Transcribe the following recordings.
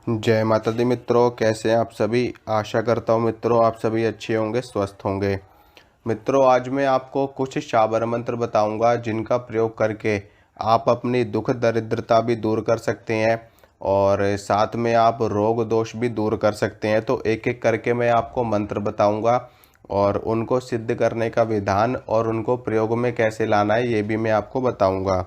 जय माता दी मित्रों, कैसे हैं आप सभी। आशा करता हूँ मित्रों आप सभी अच्छे होंगे, स्वस्थ होंगे। मित्रों, आज मैं आपको कुछ शाबर मंत्र बताऊंगा जिनका प्रयोग करके आप अपनी दुख दरिद्रता भी दूर कर सकते हैं और साथ में आप रोग दोष भी दूर कर सकते हैं। तो एक एक करके मैं आपको मंत्र बताऊंगा और उनको सिद्ध करने का विधान और उनको प्रयोग में कैसे लाना है ये भी मैं आपको बताऊंगा।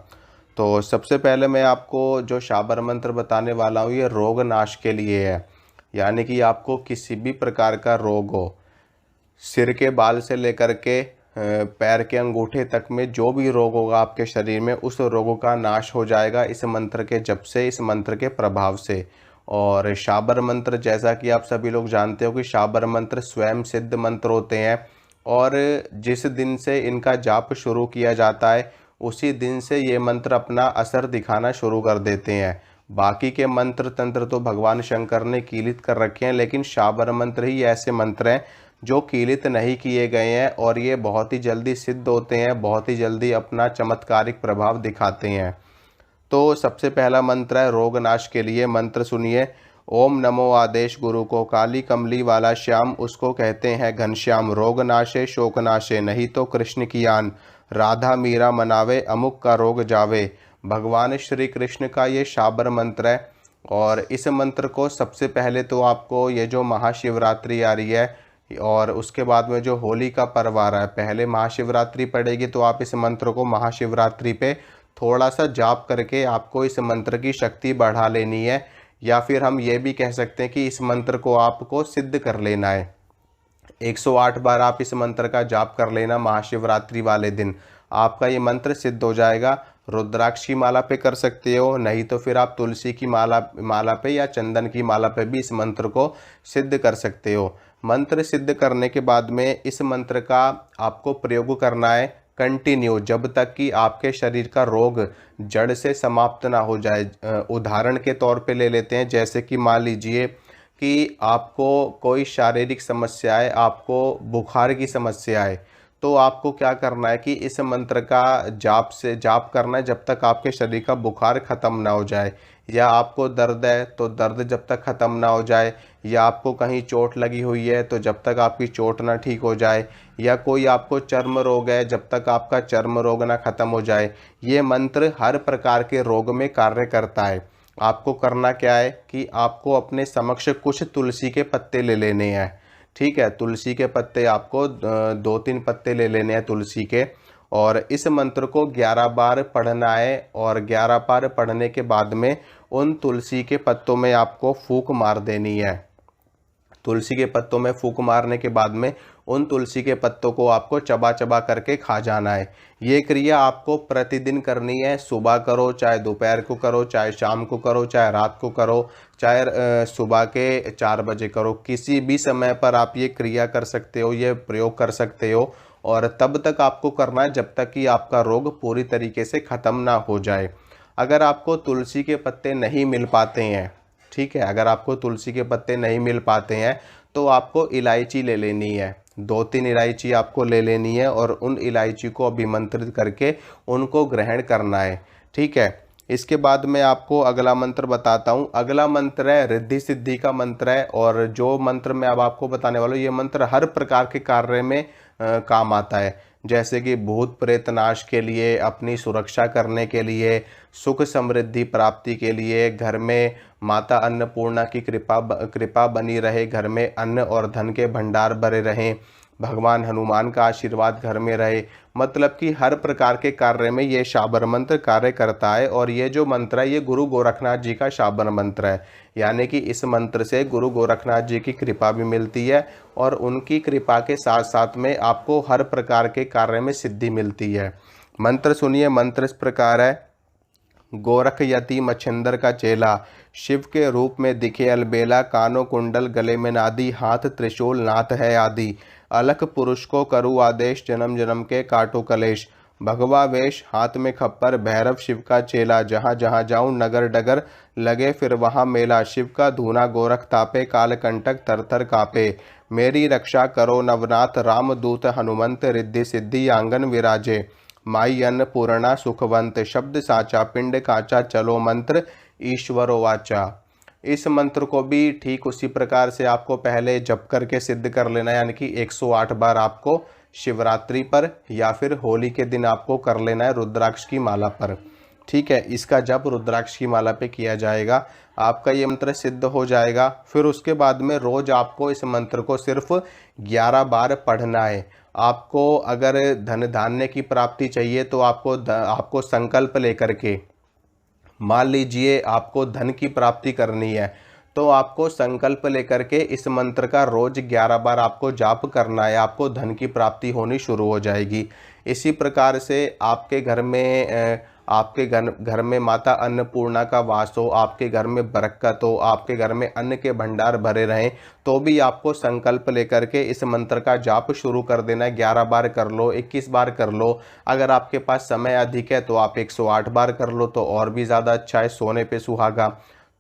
तो सबसे पहले मैं आपको जो शाबर मंत्र बताने वाला हूँ ये रोग नाश के लिए है। यानी कि आपको किसी भी प्रकार का रोग हो, सिर के बाल से लेकर के पैर के अंगूठे तक में जो भी रोग होगा आपके शरीर में, उस रोगों का नाश हो जाएगा इस मंत्र के जप से, इस मंत्र के प्रभाव से। और शाबर मंत्र, जैसा कि आप सभी लोग जानते हो कि शाबर मंत्र स्वयं सिद्ध मंत्र होते हैं और जिस दिन से इनका जाप शुरू किया जाता है उसी दिन से ये मंत्र अपना असर दिखाना शुरू कर देते हैं। बाकी के मंत्र तंत्र तो भगवान शंकर ने कीलित कर रखे हैं, लेकिन शाबर मंत्र ही ऐसे मंत्र हैं जो कीलित नहीं किए गए हैं और ये बहुत ही जल्दी सिद्ध होते हैं, बहुत ही जल्दी अपना चमत्कारिक प्रभाव दिखाते हैं। तो सबसे पहला मंत्र है रोग नाश के लिए। मंत्र सुनिए। ओम नमो आदेश गुरु को, काली कमली वाला श्याम उसको कहते हैं घनश्याम। रोग नाशे शोक नाशे, नहीं तो कृष्ण की आन। राधा मीरा मनावे, अमुक का रोग जावे। भगवान श्री कृष्ण का ये शाबर मंत्र है। और इस मंत्र को सबसे पहले तो आपको, ये जो महाशिवरात्रि आ रही है और उसके बाद में जो होली का पर्व आ रहा है, पहले महाशिवरात्रि पड़ेगी तो आप इस मंत्र को महाशिवरात्रि पे थोड़ा सा जाप करके आपको इस मंत्र की शक्ति बढ़ा लेनी है। या फिर हम ये भी कह सकते हैं कि इस मंत्र को आपको सिद्ध कर लेना है। 108 बार आप इस मंत्र का जाप कर लेना महाशिवरात्रि वाले दिन, आपका ये मंत्र सिद्ध हो जाएगा। रुद्राक्ष की माला पे कर सकते हो, नहीं तो फिर आप तुलसी की माला पे या चंदन की माला पे भी इस मंत्र को सिद्ध कर सकते हो। मंत्र सिद्ध करने के बाद में इस मंत्र का आपको प्रयोग करना है कंटिन्यू, जब तक कि आपके शरीर का रोग जड़ से समाप्त ना हो जाए। उदाहरण के तौर पे ले लेते हैं, जैसे कि मान लीजिए कि आपको कोई शारीरिक समस्या है, आपको बुखार की समस्या है, तो आपको क्या करना है कि इस मंत्र का जाप करना है जब तक आपके शरीर का बुखार खत्म ना हो जाए। या आपको दर्द है तो दर्द जब तक खत्म ना हो जाए, या आपको कहीं चोट लगी हुई है तो जब तक आपकी चोट ना ठीक हो जाए, या कोई आपको चर्म रोग है जब तक आपका चर्म रोग ना खत्म हो जाए। ये मंत्र हर प्रकार के रोग में कार्य करता है। आपको करना क्या है कि आपको अपने समक्ष कुछ तुलसी के पत्ते ले लेने हैं। ठीक है, तुलसी के पत्ते आपको 2-3 पत्ते ले लेने हैं तुलसी के, और इस मंत्र को 11 बार पढ़ना है। और 11 बार पढ़ने के बाद में उन तुलसी के पत्तों में आपको फूंक मार देनी है। तुलसी के पत्तों में फूंक मारने के बाद में उन तुलसी के पत्तों को आपको चबा चबा करके खा जाना है। ये क्रिया आपको प्रतिदिन करनी है। सुबह करो, चाहे दोपहर को करो, चाहे शाम को करो, चाहे रात को करो, चाहे सुबह के 4 बजे करो, किसी भी समय पर आप ये क्रिया कर सकते हो, ये प्रयोग कर सकते हो। और तब तक आपको करना है जब तक कि आपका रोग पूरी तरीके से ख़त्म ना हो जाए। अगर आपको तुलसी के पत्ते नहीं मिल पाते हैं, ठीक है, अगर आपको तुलसी के पत्ते नहीं मिल पाते हैं तो आपको इलायची ले लेनी है। 2-3 इलायची आपको ले लेनी है और उन इलायची को अभिमंत्रित करके उनको ग्रहण करना है। ठीक है, इसके बाद मैं आपको अगला मंत्र बताता हूँ। अगला मंत्र है रिद्धि सिद्धि का मंत्र है। और जो मंत्र मैं अब आपको बताने वाला हूँ ये मंत्र हर प्रकार के कार्य में काम आता है। जैसे कि भूत प्रेत नाश के लिए, अपनी सुरक्षा करने के लिए, सुख समृद्धि प्राप्ति के लिए, घर में माता अन्नपूर्णा की कृपा बनी रहे, घर में अन्न और धन के भंडार भरे रहें, भगवान हनुमान का आशीर्वाद घर में रहे। मतलब कि हर प्रकार के कार्य में ये शाबर मंत्र कार्य करता है। और ये जो मंत्र है ये गुरु गोरखनाथ जी का शाबर मंत्र है। यानी कि इस मंत्र से गुरु गोरखनाथ जी की कृपा भी मिलती है और उनकी कृपा के साथ साथ में आपको हर प्रकार के कार्य में सिद्धि मिलती है। मंत्र सुनिए। मंत्र इस प्रकार है। गोरख यति मच्छिंदर का चेला, शिव के रूप में दिखे अलबेला, कानों कुंडल गले में नादी, हाथ त्रिशूल नाथ है आदि। अलख पुरुष को करु आदेश, जन्म जन्म के काटो कलेश। भगवा वेश हाथ में खप्पर, भैरव शिव का चेला, जहाँ जहाँ जाऊं नगर डगर, लगे फिर वहाँ मेला। शिव का धूना गोरख तापे, काल कंटक थर थर कापे। मेरी रक्षा करो नवनाथ, राम दूत हनुमंत, रिद्धि सिद्धि आंगन विराजे। माई अन्नपूर्णा सुखवंत, शब्द साचा पिंड काचा, चलो मंत्र ईश्वरो वाचा। इस मंत्र को भी ठीक उसी प्रकार से आपको पहले जप करके सिद्ध कर लेना है, यानी कि 108 बार आपको शिवरात्रि पर या फिर होली के दिन आपको कर लेना है रुद्राक्ष की माला पर। ठीक है, इसका जप रुद्राक्ष की माला पे किया जाएगा, आपका ये मंत्र सिद्ध हो जाएगा। फिर उसके बाद में रोज आपको इस मंत्र को सिर्फ 11 बार पढ़ना है। आपको अगर धन धान्य की प्राप्ति चाहिए तो आपको संकल्प लेकर के, मान लीजिए आपको धन की प्राप्ति करनी है तो आपको संकल्प लेकर के इस मंत्र का रोज 11 बार आपको जाप करना है, आपको धन की प्राप्ति होनी शुरू हो जाएगी। इसी प्रकार से आपके घर में माता अन्नपूर्णा का वास हो, आपके घर में बरकत हो, आपके घर में अन्न के भंडार भरे रहें, तो भी आपको संकल्प लेकर के इस मंत्र का जाप शुरू कर देना है। 11 बार कर लो, 21 बार कर लो, अगर आपके पास समय अधिक है तो आप 108 बार कर लो तो और भी ज़्यादा अच्छा है, सोने पे सुहागा।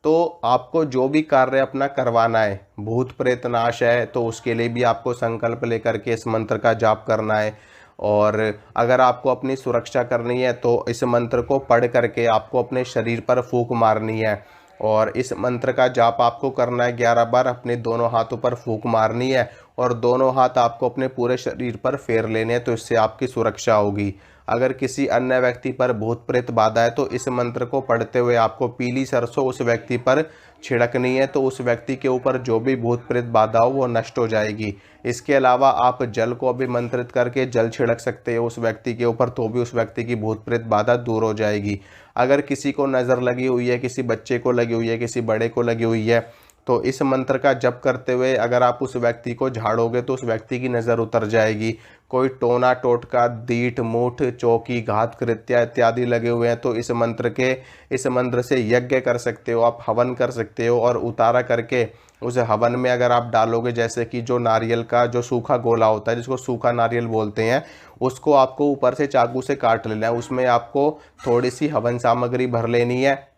तो आपको जो भी कार्य अपना करवाना है, भूत प्रेत नाश है तो उसके लिए भी आपको संकल्प लेकर के इस मंत्र का जाप करना है। और अगर आपको अपनी सुरक्षा करनी है तो इस मंत्र को पढ़ करके आपको अपने शरीर पर फूंक मारनी है। और इस मंत्र का जाप आपको करना है 11 बार, अपने दोनों हाथों पर फूंक मारनी है और दोनों हाथ आपको अपने पूरे शरीर पर फेर लेने हैं, तो इससे आपकी सुरक्षा होगी। अगर किसी अन्य व्यक्ति पर भूत प्रेत बाधा है तो इस मंत्र को पढ़ते हुए आपको पीली सरसों उस व्यक्ति पर छिड़कनी है, तो उस व्यक्ति के ऊपर जो भी भूत प्रेत बाधा हो वो नष्ट हो जाएगी। इसके अलावा आप जल को अभिमंत्रित करके जल छिड़क सकते हो उस व्यक्ति के ऊपर, तो भी उस व्यक्ति की भूत प्रेत बाधा दूर हो जाएगी। अगर किसी को नज़र लगी हुई है, किसी बच्चे को लगी हुई है, किसी बड़े को लगी हुई है, तो इस मंत्र का जप करते हुए अगर आप उस व्यक्ति को झाड़ोगे तो उस व्यक्ति की नज़र उतर जाएगी। कोई टोना टोटका, दीठ मूठ, चौकी, घात कृत्या इत्यादि लगे हुए हैं तो इस मंत्र से यज्ञ कर सकते हो, आप हवन कर सकते हो। और उतारा करके उस हवन में अगर आप डालोगे, जैसे कि जो नारियल का जो सूखा गोला होता है जिसको सूखा नारियल बोलते हैं, उसको आपको ऊपर से चाकू से काट लेना है। उसमें आपको थोड़ी सी हवन सामग्री भर लेनी है,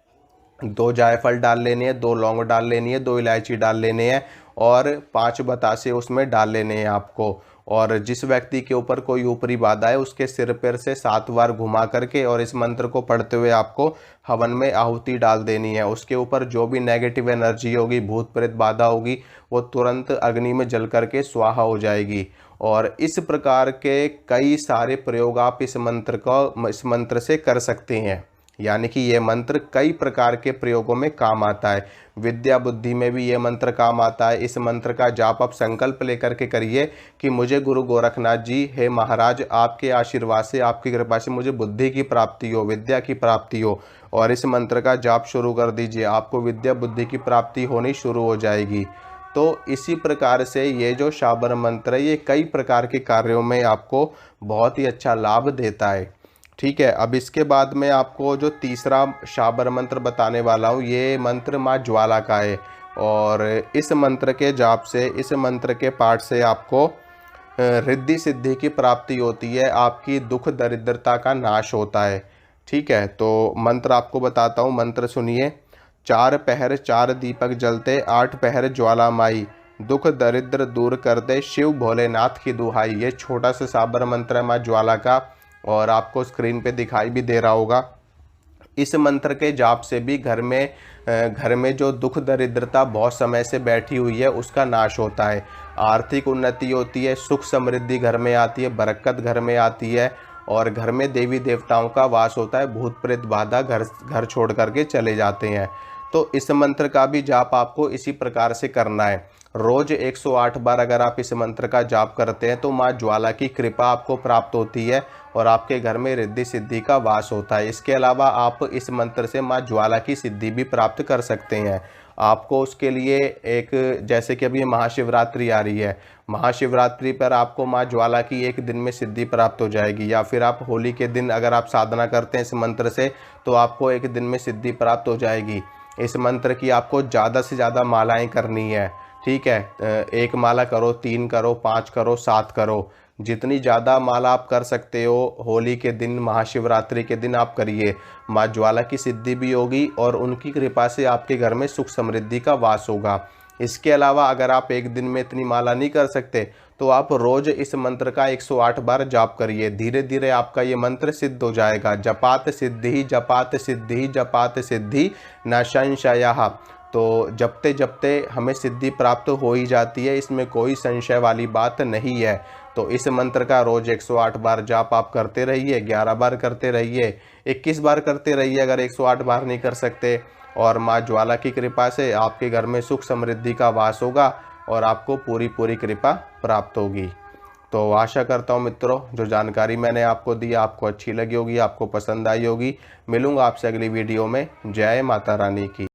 2 जायफल डाल लेनी है, 2 लौंग डाल लेनी है, 2 इलायची डाल लेने हैं और 5 बतासे उसमें डाल लेने हैं आपको। और जिस व्यक्ति के ऊपर कोई ऊपरी बाधा है उसके सिर पर से 7 बार घुमा करके और इस मंत्र को पढ़ते हुए आपको हवन में आहुति डाल देनी है। उसके ऊपर जो भी नेगेटिव एनर्जी होगी, भूत प्रेत बाधा होगी, वो तुरंत अग्नि में जल करके स्वाहा हो जाएगी। और इस प्रकार के कई सारे प्रयोग आप इस मंत्र से कर सकते हैं, यानी कि ये मंत्र कई प्रकार के प्रयोगों में काम आता है। विद्या बुद्धि में भी ये मंत्र काम आता है। इस मंत्र का जाप आप संकल्प लेकर के करिए कि मुझे गुरु गोरखनाथ जी, हे महाराज, आपके आशीर्वाद से, आपकी कृपा से मुझे बुद्धि की प्राप्ति हो, विद्या की प्राप्ति हो। और इस मंत्र का जाप शुरू कर दीजिए, आपको विद्या बुद्धि की प्राप्ति होनी शुरू हो जाएगी। तो इसी प्रकार से ये जो शाबर मंत्र है ये कई प्रकार के कार्यों में आपको बहुत ही अच्छा लाभ देता है। ठीक है, अब इसके बाद में आपको जो तीसरा शाबर मंत्र बताने वाला हूँ, ये मंत्र माँ ज्वाला का है। और इस मंत्र के जाप से, इस मंत्र के पाठ से आपको रिद्धि सिद्धि की प्राप्ति होती है, आपकी दुख दरिद्रता का नाश होता है। ठीक है, तो मंत्र आपको बताता हूँ, मंत्र सुनिए। 4 पहर 4 दीपक जलते, 8 पहर ज्वाला माई, दुख दरिद्र दूर कर दे, शिव भोलेनाथ की दुहाई। ये छोटा सा शाबर मंत्र है माँ ज्वाला का और आपको स्क्रीन पे दिखाई भी दे रहा होगा। इस मंत्र के जाप से भी घर में जो दुख दरिद्रता बहुत समय से बैठी हुई है उसका नाश होता है, आर्थिक उन्नति होती है, सुख समृद्धि घर में आती है, बरकत घर में आती है और घर में देवी देवताओं का वास होता है, भूत प्रेत बाधा घर छोड़ करके चले जाते हैं। तो इस मंत्र का भी जाप आपको इसी प्रकार से करना है। रोज 108 बार अगर आप इस मंत्र का जाप करते हैं तो माँ ज्वाला की कृपा आपको प्राप्त होती है और आपके घर में रिद्धि सिद्धि का वास होता है। इसके अलावा आप इस मंत्र से माँ ज्वाला की सिद्धि भी प्राप्त कर सकते हैं। आपको उसके लिए जैसे कि अभी महाशिवरात्रि आ रही है, महाशिवरात्रि पर आपको माँ ज्वाला की 1 दिन में सिद्धि प्राप्त हो जाएगी। या फिर आप होली के दिन अगर आप साधना करते हैं इस मंत्र से तो आपको 1 दिन में सिद्धि प्राप्त हो जाएगी। इस मंत्र की आपको ज़्यादा से ज़्यादा मालाएं करनी है। ठीक है, 1 माला करो, 3 करो, 5 करो, 7 करो, जितनी ज़्यादा माला आप कर सकते हो होली के दिन, महाशिवरात्रि के दिन आप करिए। माँ ज्वाला की सिद्धि भी होगी और उनकी कृपा से आपके घर में सुख समृद्धि का वास होगा। इसके अलावा अगर आप 1 दिन में इतनी माला नहीं कर सकते तो आप रोज इस मंत्र का 108 बार जाप करिए। धीरे धीरे आपका ये मंत्र सिद्ध हो जाएगा। जपात सिद्धि, जपात सिद्धि, जपात सिद्धि न संशयः। तो जपते जपते हमें सिद्धि प्राप्त हो ही जाती है, इसमें कोई संशय वाली बात नहीं है। तो इस मंत्र का रोज़ 108 बार जाप आप करते रहिए, 11 बार करते रहिए, 21 बार करते रहिए अगर 108 बार नहीं कर सकते। और माँ ज्वाला की कृपा से आपके घर में सुख समृद्धि का वास होगा और आपको पूरी पूरी कृपा प्राप्त होगी। तो आशा करता हूँ मित्रों, जो जानकारी मैंने आपको दी आपको अच्छी लगी होगी, आपको पसंद आई होगी। मिलूंगा आपसे अगली वीडियो में। जय माता रानी की।